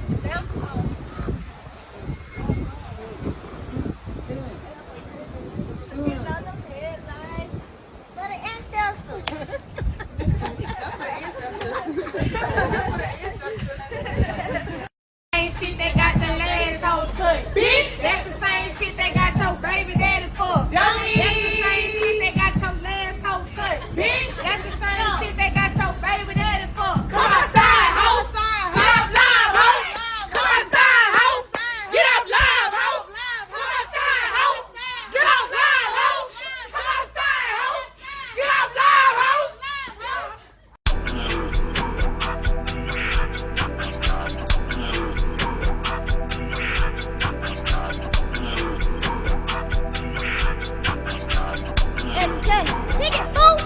Same shit that got your last hoe touch. Bitch, that's the same shit that got your baby daddy fucked. Dummy. That's the same shit that got your last hoe touch. Bitch, that's the same shit that got your baby daddy fucked. Come outside, hoe. Get up live, hoe. Come outside, hoe. Get up live, hoe. Come outside, hoe. Get up live, hoe. Come outside, hoe. Get up live, hoe. SK, pick it, fool!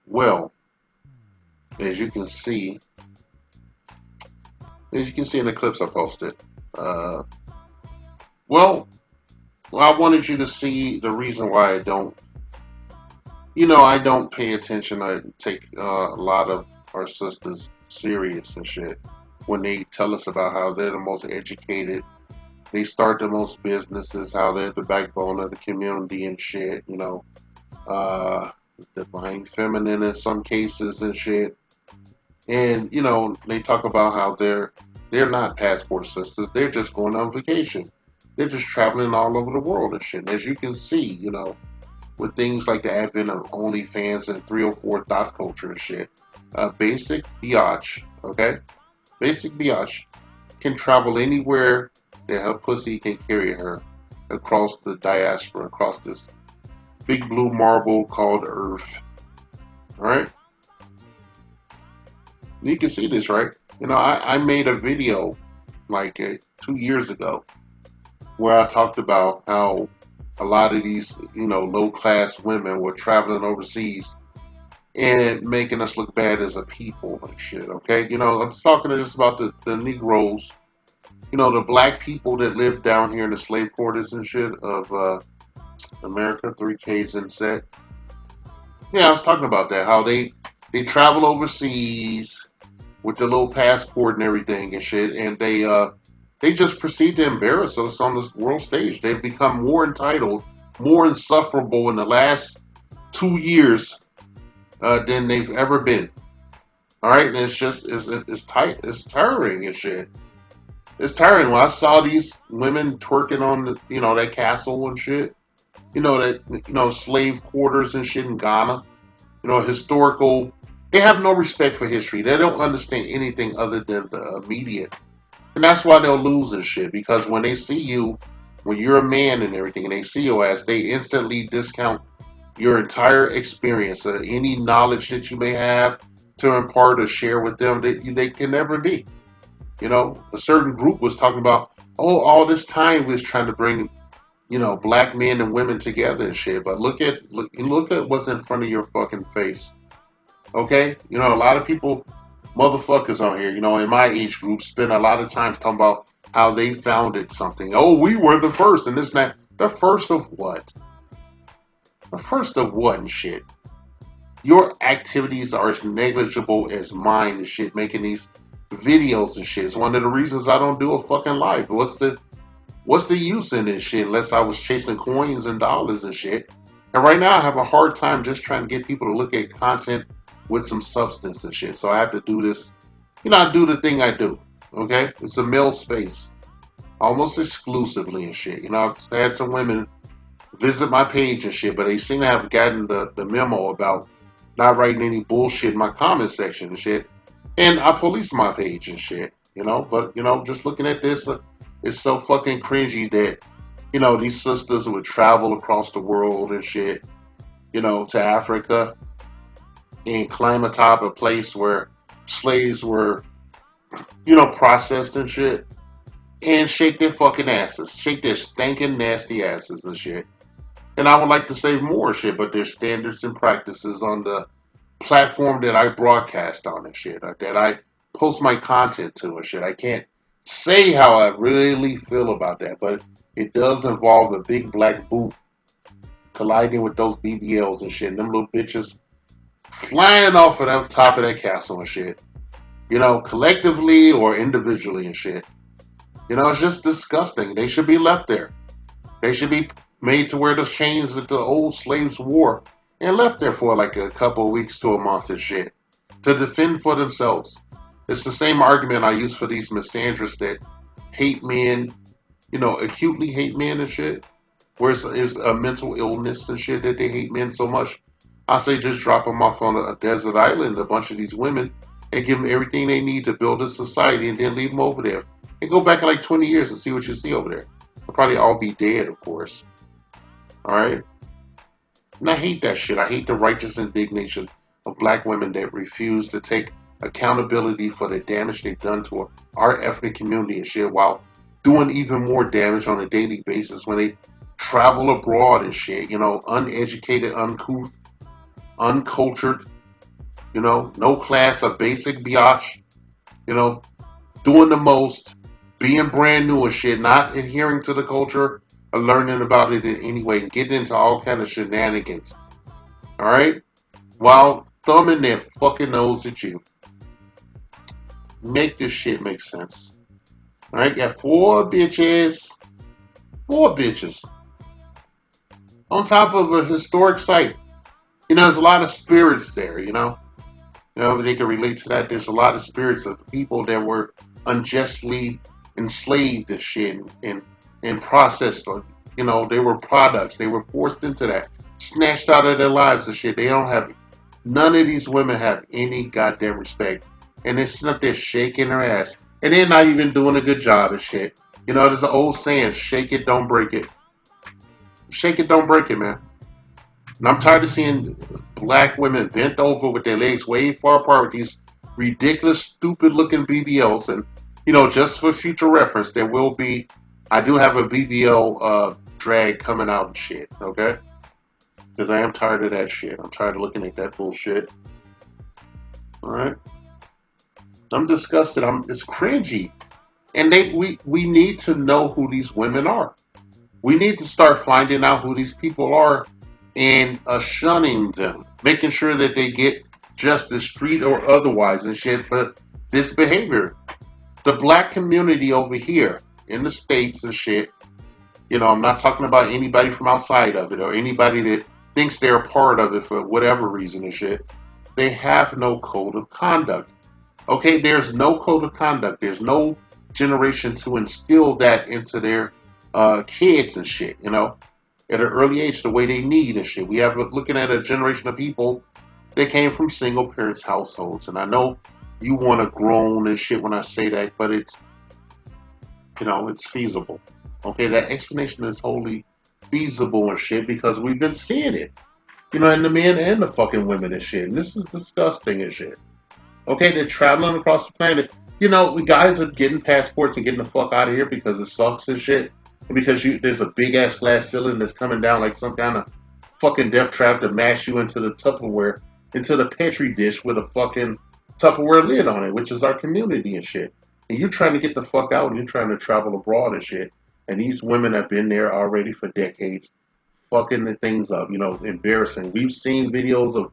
Well, as you can see in the clips I posted, well, I wanted you to see the reason why I don't pay attention. I take a lot of our sisters serious and shit when they tell us about how they're the most educated, they start the most businesses, how they're the backbone of the community and shit, divine feminine in some cases and shit. And they talk about how they're not passport sisters. They're just going on vacation. They're just traveling all over the world and shit. And as you can see, with things like the advent of OnlyFans and 304 thought culture and shit, basic biatch, okay? Basic biatch can travel anywhere that her pussy can carry her across the diaspora, across this big blue marble called Earth. Alright? You can see this, right? I made a video like 2 years ago where I talked about how a lot of these, low-class women were traveling overseas and making us look bad as a people and shit, okay? I'm talking just about the Negroes, the black people that live down here in the slave quarters and shit of America, 3Ks and set. Yeah, I was talking about that, how they travel overseas with their little passport and everything and shit, and they just proceed to embarrass us on this world stage. They've become more entitled, more insufferable in the last 2 years than they've ever been. All right, and it's tiring and shit. It's tiring. When I saw these women twerking on that castle and shit, slave quarters and shit in Ghana, historical. They have no respect for history. They don't understand anything other than the immediate. And that's why they'll lose and shit. Because when they see you, when you're a man and everything, and they see your ass, they instantly discount your entire experience, any knowledge that you may have to impart or share with them that they can never be. A certain group was talking about, oh, all this time we was trying to bring, black men and women together and shit. But look at what's in front of your fucking face. Okay? A lot of people, motherfuckers on here, in my age group, spend a lot of time talking about how they founded something. Oh, we were the first and this and that. The first of what? The first of what and shit? Your activities are as negligible as mine and shit, making these videos and shit. It's one of the reasons I don't do a fucking live. What's the use in this shit unless I was chasing coins and dollars and shit? And right now I have a hard time just trying to get people to look at content with some substance and shit. So I have to do this. I do the thing I do. Okay? It's a male space. Almost exclusively and shit. I've had some women visit my page and shit, but they seem to have gotten the memo about not writing any bullshit in my comment section and shit. And I police my page and shit, But, just looking at this, it's so fucking cringy that, these sisters would travel across the world and shit, to Africa and climb atop a place where slaves were, processed and shit and shake their fucking asses, shake their stinking nasty asses and shit. And I would like to say more shit, but there's standards and practices on the platform that I broadcast on and shit, that I post my content to and shit. I can't say how I really feel about that, but it does involve a big black boot colliding with those BBLs and shit, and them little bitches flying off of the top of that castle and shit. Collectively or individually and shit. It's just disgusting. They should be left there. They should be made to wear the chains that the old slaves wore and left there for like a couple of weeks to a month and shit to defend for themselves. It's the same argument I use for these misandrists that hate men, acutely hate men and shit. Where it's a mental illness and shit that they hate men so much. I say just drop them off on a desert island, a bunch of these women, and give them everything they need to build a society and then leave them over there. And go back in like 20 years and see what you see over there. They'll probably all be dead, of course. Alright? And I hate that shit. I hate the righteous indignation of black women that refuse to take accountability for the damage they've done to our ethnic community and shit while doing even more damage on a daily basis when they travel abroad and shit, uneducated, uncouth, uncultured, no class, a basic biatch, doing the most, being brand new and shit, not adhering to the culture or learning about it in any way, getting into all kind of shenanigans. Alright? While thumbing their fucking nose at you. Make this shit make sense. Alright? Got four bitches. On top of a historic site. There's a lot of spirits there, they can relate to that. There's a lot of spirits of people that were unjustly enslaved and shit and processed. They were products. They were forced into that. Snatched out of their lives and shit. None of these women have any goddamn respect. And they're sitting up there shaking their ass. And they're not even doing a good job of shit. There's an old saying, shake it, don't break it. Shake it, don't break it, man. And I'm tired of seeing black women bent over with their legs way far apart with these ridiculous, stupid-looking BBLs. And, just for future reference, I do have a BBL drag coming out and shit, okay? Because I am tired of that shit. I'm tired of looking at that bullshit. Alright? I'm disgusted. It's cringy. And we need to know who these women are. We need to start finding out who these people are and shunning them, making sure that they get justice, street or otherwise, and shit for this behavior. The black community over here in the States and shit, I'm not talking about anybody from outside of it or anybody that thinks they're a part of it for whatever reason and shit. They have no code of conduct. Okay, there's no code of conduct. There's no generation to instill that into their kids and shit, at an early age the way they need and shit. We have looking at a generation of people that came from single parents households. And I know you want to groan and shit when I say that, but it's feasible. Okay, that explanation is wholly feasible and shit because we've been seeing it. And the men and the fucking women and shit. And this is disgusting and shit. Okay, they're traveling across the planet. We guys are getting passports and getting the fuck out of here because it sucks and shit. Because there's a big ass glass ceiling that's coming down like some kind of fucking death trap to mash you into the Tupperware, into the Petri dish with a fucking Tupperware lid on it, which is our community and shit. And you're trying to get the fuck out and you're trying to travel abroad and shit. And these women have been there already for decades, fucking the things up, embarrassing. We've seen videos of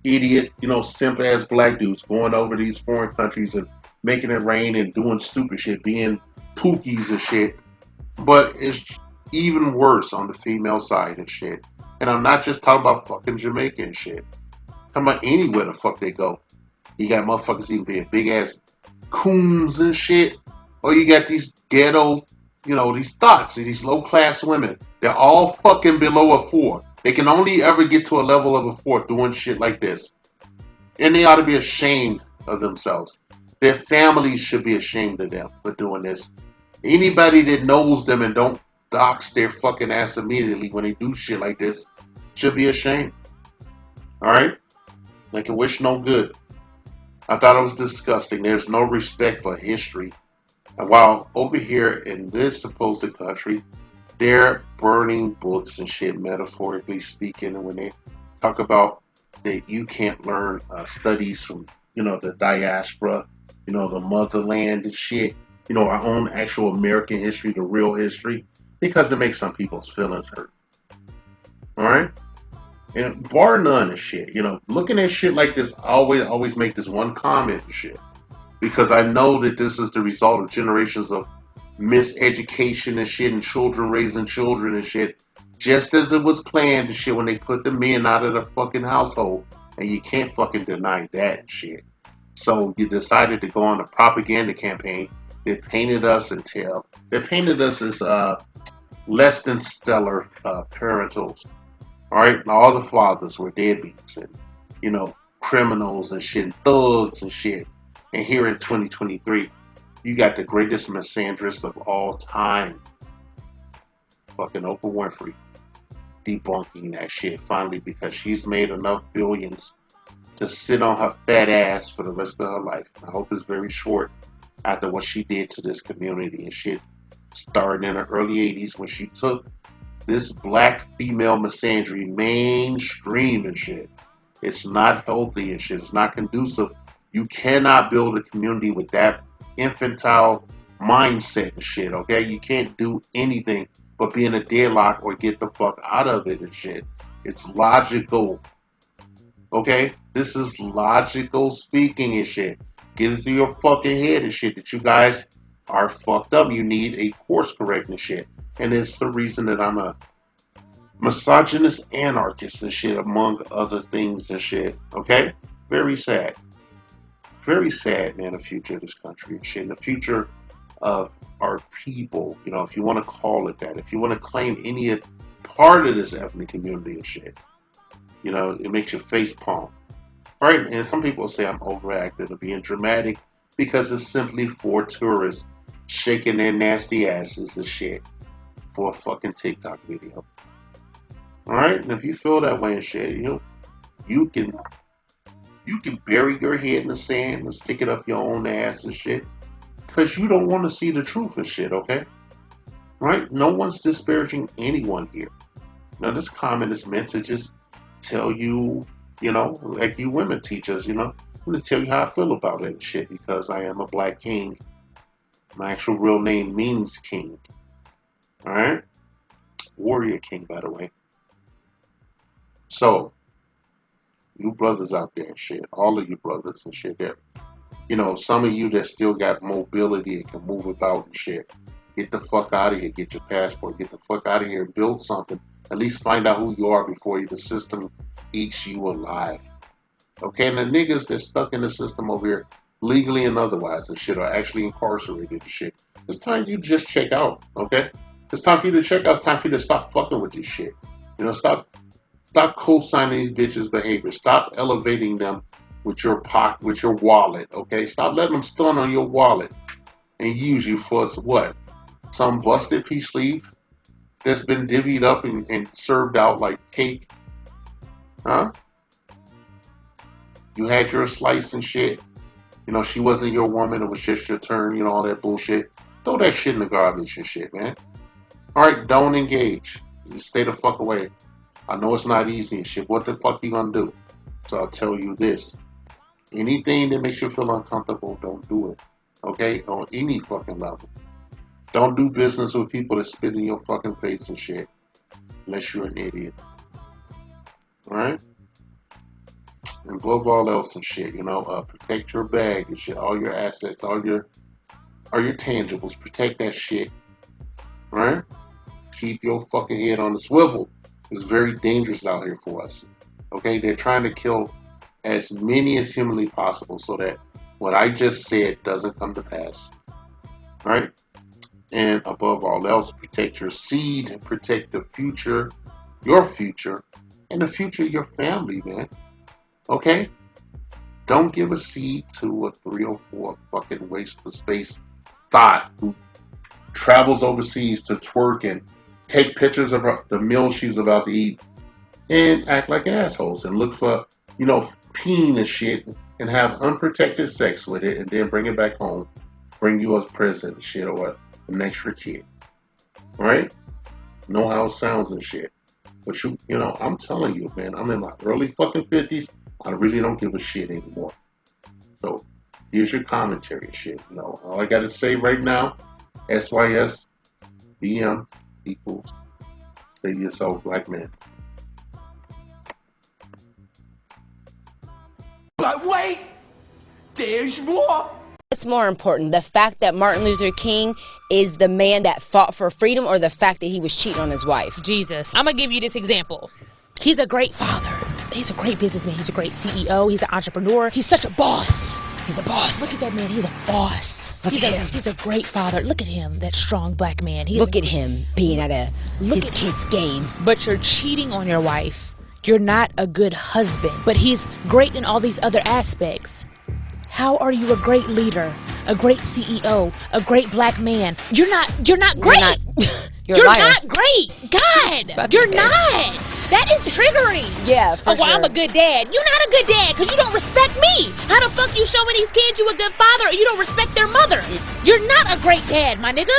idiot, simp ass black dudes going over these foreign countries and making it rain and doing stupid shit, being pookies and shit. But it's even worse on the female side and shit. And I'm not just talking about fucking Jamaica and shit. I'm talking about anywhere the fuck they go. You got motherfuckers even being big ass coons and shit. Or you got these ghetto, these thoughts, these low class women. They're all fucking below a 4. They can only ever get to a level of a 4 doing shit like this. And they ought to be ashamed of themselves. Their families should be ashamed of them for doing this. Anybody that knows them and don't dox their fucking ass immediately when they do shit like this should be ashamed. Alright? They can wish no good. I thought it was disgusting. There's no respect for history. And while over here in this supposed country, they're burning books and shit, metaphorically speaking. And when they talk about that you can't learn studies from, the diaspora, the motherland and shit, our own actual American history, the real history, because it makes some people's feelings hurt. All right? And bar none of shit, looking at shit like this, I always make this one comment and shit. Because I know that this is the result of generations of miseducation and shit and children raising children and shit. Just as it was planned and shit when they put the men out of the fucking household. And you can't fucking deny that shit. So you decided to go on a propaganda campaign that painted us as less than stellar parentals. Alright? All the fathers were deadbeats and, criminals and shit, thugs and shit. And here in 2023, you got the greatest misandrist of all time, fucking Oprah Winfrey, debunking that shit finally because she's made enough billions to sit on her fat ass for the rest of her life. I hope it's very short after what she did to this community and shit. Starting in the early 80s when she took this black female misandry mainstream and shit. It's not healthy and shit. It's not conducive. You cannot build a community with that infantile mindset and shit, okay? You can't do anything but be in a deadlock or get the fuck out of it and shit. It's logical, okay? This is logical speaking and shit. Get it through your fucking head and shit that you guys are fucked up. You need a course correct and shit. And it's the reason that I'm a misogynist anarchist and shit, among other things and shit, okay? Very sad. Very sad, man, the future of this country and shit. And the future of our people, if you want to call it that. If you want to claim any part of this ethnic community and shit, it makes your face palm. Right? And some people say I'm overacting or being dramatic because it's simply for tourists shaking their nasty asses and shit for a fucking TikTok video. Alright? And if you feel that way and shit, you can bury your head in the sand and stick it up your own ass and shit. Because you don't want to see the truth and shit, okay? Right? No one's disparaging anyone here. Now, this comment is meant to just tell you, like you women teach us, I'm going to tell you how I feel about it and shit because I am a black king. My actual real name means king. Alright? Warrior king, by the way. So, you brothers out there and shit, all of you brothers and shit that, some of you that still got mobility and can move about and shit, get the fuck out of here, get your passport, get the fuck out of here and build something. At least find out who you are before the system eats you alive. Okay, and the niggas that's stuck in the system over here, legally and otherwise and shit, are actually incarcerated and shit. It's time you just check out, okay? It's time for you to check out. It's time for you to stop fucking with this shit. Stop co-signing these bitches' behavior. Stop elevating them with your pocket, with your wallet, okay? Stop letting them stun on your wallet and use you for what? Some busted peace sleeve that's been divvied up and served out like cake, huh? You had your slice and shit. She wasn't your woman. It was just your turn. All that bullshit. Throw that shit in the garbage and shit, man. All right, don't engage. Just stay the fuck away. I know it's not easy and shit. What the fuck you gonna do? So I'll tell you this. Anything that makes you feel uncomfortable, don't do it. Okay? On any fucking level. Don't do business with people that spit in your fucking face and shit. Unless you're an idiot. Alright? And above all else and shit, protect your bag and shit, all your assets, all your tangibles. Protect that shit, right? Keep your fucking head on the swivel. It's very dangerous out here for us. Okay, they're trying to kill as many as humanly possible so that what I just said doesn't come to pass. Right? And above all else, protect your seed, protect the future, your future, and the future of your family, man. Okay? Don't give a seed to a 304 fucking waste of space thought who travels overseas to twerk and take pictures of the meal she's about to eat and act like assholes and look for, peen and shit and have unprotected sex with it and then bring it back home, bring you a present and shit or an extra kid. Right? Know how it sounds and shit. But I'm telling you, man, I'm in my early fucking 50s. I really don't give a shit anymore. So here's your commentary and shit. All I got to say right now, SYS BM equals stay yourself, black man. But wait, there's more. What's more important, the fact that Martin Luther King is the man that fought for freedom, or the fact that he was cheating on his wife? Jesus. I'm gonna give you this example. He's a great father. He's a great businessman. He's a great CEO. He's an entrepreneur. He's such a boss. He's a boss. Look at that man. He's a boss. He's a great father. Look at him, that strong black man. Look at him being at his kid's game. But you're cheating on your wife. You're not a good husband. But he's great in all these other aspects. How are you a great leader, a great CEO, a great black man? You're not great. You're not great. God, you're not. That is triggering. Yeah, for sure. I'm a good dad. You're not a good dad because you don't respect me. How the fuck you showing these kids you a good father or you don't respect their mother? You're not a great dad, my nigga.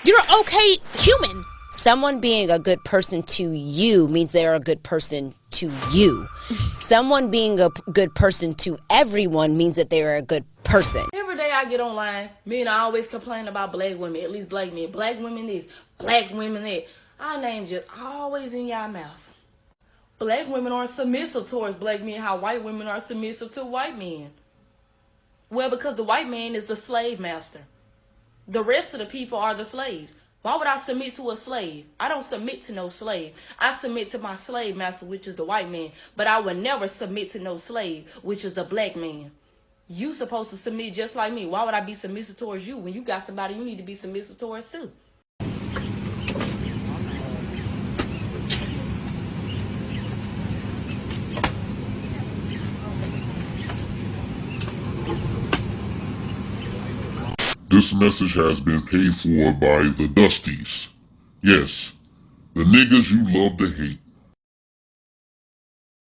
You're an okay human. Someone being a good person to you means they're a good person to you. Someone being a good person to everyone means that they're a good person. Every day I get online, men always complain about black women, at least black men. Black women this, black women that. Our name just always in y'all mouth. Black women are submissive towards black men, how white women are submissive to white men. Well, because the white man is the slave master. The rest of the people are the slaves. Why would I submit to a slave? I don't submit to no slave. I submit to my slave master, which is the white man. But I would never submit to no slave, which is the black man. You supposed to submit just like me. Why would I be submissive towards you when you got somebody you need to be submissive towards too? This message has been paid for by the Dusties. Yes, the niggas you love to hate.